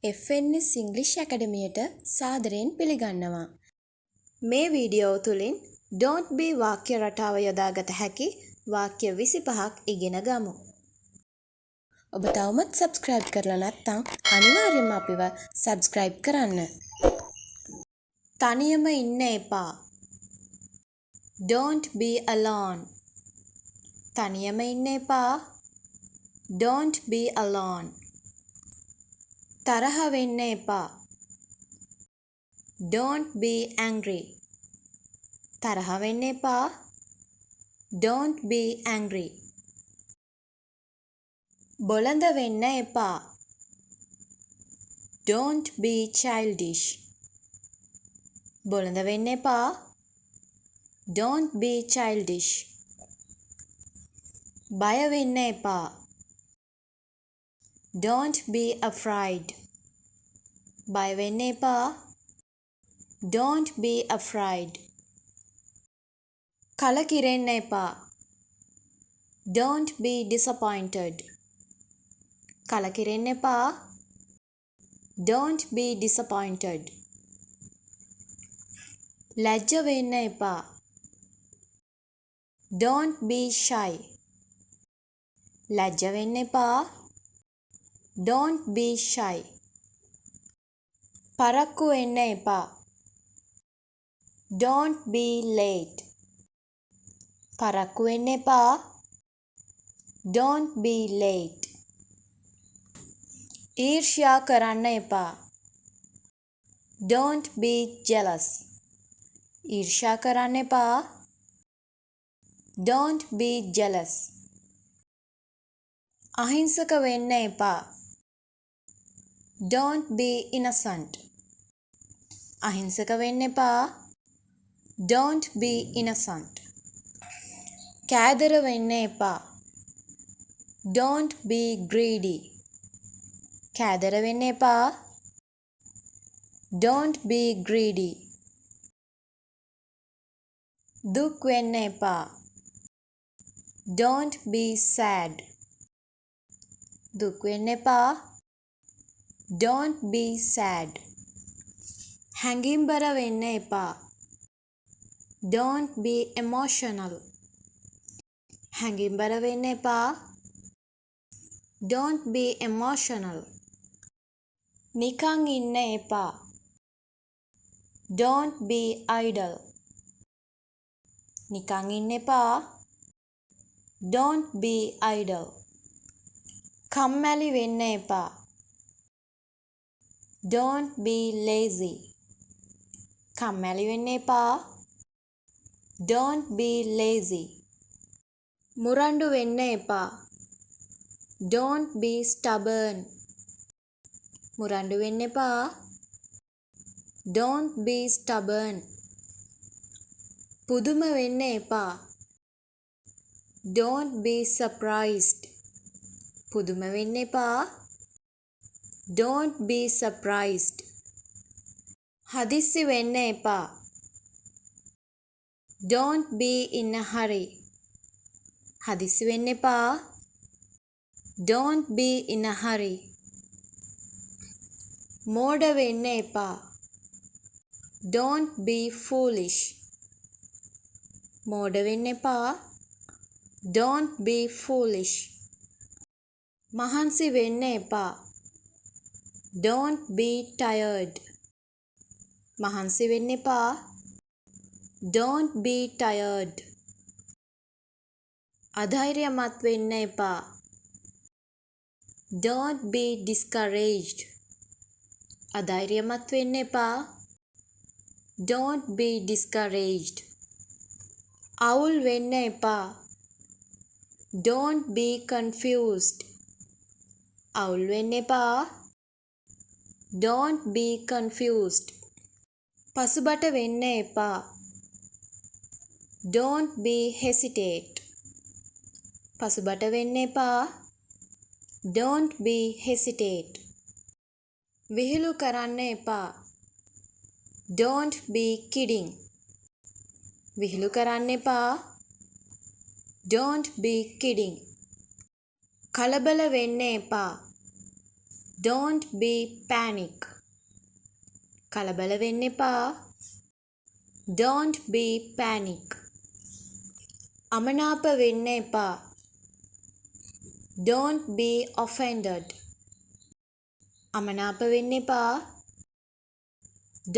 FNS ඉංග්‍රීසි ඇකඩමියට සාදරයෙන් පිළිගන්නවා. මේ වීඩියෝ තුලින් don't be වාක්‍ය රටාව යොදාගත හැකි වාක්‍ය 25ක් ඉගෙන ගමු. ඔබ තවමත් subscribe කරලා නැත්නම් අනිවාර්යයෙන්ම අපිව subscribe කරන්න. තනියම ඉන්න එපා. Don't be alone. තනියම ඉන්න එපා. Don't be alone. තරහ වෙන්න එපා. Don't be angry. තරහ වෙන්න එපා. Don't be angry. බොළඳ වෙන්න එපා. Don't be childish. බොළඳ වෙන්න එපා. Don't be childish. බය වෙන්න එපා. Don't be afraid. බය වෙන්න එපා. Don't be afraid. කලකිරෙන්න එපා. Don't be disappointed. කලකිරෙන්න එපා. Don't be disappointed. ලැජ්ජ වෙන්න එපා. Don't be shy. ලැජ්ජ වෙන්න එපා. Don't be shy. පරක්කු වෙන්න එපා. Don't be late. පරක්කු වෙන්න එපා. Don't be late. ඊර්ෂ්‍යා කරන්න එපා. Don't be jealous. ඊර්ෂ්‍යා කරන්න එපා. Don't be jealous. අහිංසක වෙන්න එපා. Don't be innocent. අහිංසක වෙන්න එපා. Don't be innocent. කෑදර වෙන්න එපා. Don't be greedy. කෑදර වෙන්න එපා. Don't be greedy. දුක් වෙන්න එපා. Don't be sad. දුක් වෙන්න එපා. Don't be sad. හැඟීම්බර වෙන්න එපා. Don't be emotional. හැඟීම්බර වෙන්න එපා. Don't be emotional. නිකන් ඉන්න එපා. Don't be idle. නිකන් ඉන්න එපා. Don't be idle. කම්මැලි වෙන්න එපා. Don't be lazy. කම්මැලි වෙන්න එපා. Don't be lazy. මුරණ්ඩු වෙන්න එපා. Don't be stubborn. මුරණ්ඩු වෙන්න එපා. Don't be stubborn. පුදුම වෙන්න එපා. Don't be surprised. පුදුම වෙන්න එපා. Don't be surprised. හදිස්සි වෙන්න එපා. Don't be in a hurry. හදිස්සි වෙන්න එපා. Don't be in a hurry. මෝඩ වෙන්න එපා. Don't be foolish. මෝඩ වෙන්න එපා. Don't be foolish. මහන්සි වෙන්න එපා. Don't be tired. මහන්සි වෙන්න එපා. Don't be tired. අධෛර්යමත් වෙන්න එපා. Don't be discouraged. අධෛර්යමත් වෙන්න එපා. Don't be discouraged. අවුල් වෙන්න එපා. Don't be confused. අවුල් වෙන්න එපා. Don't be confused. පසුබට වෙන්න එපා. Don't be hesitate. පසුබට වෙන්න එපා. Don't be hesitate. විහිළු කරන්න එපා. Don't be kidding. විහිළු කරන්න එපා. Don't be kidding. කලබල වෙන්න එපා. Don't be panic. කලබල වෙන්න එපා. Don't be panic. අමනාප වෙන්න එපා. Don't be offended. අමනාප වෙන්න එපා.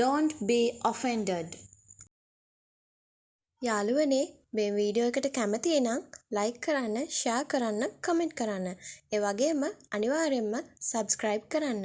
Don't be offended. යාළුවනේ මේ වීඩියෝ එකට කැමති නම් ලයික් කරන්න, ෂෙයා කරන්න, කමෙන්ට් කරන්න. ඒ වගේම අනිවාර්යයෙන්ම subscribe කරන්න.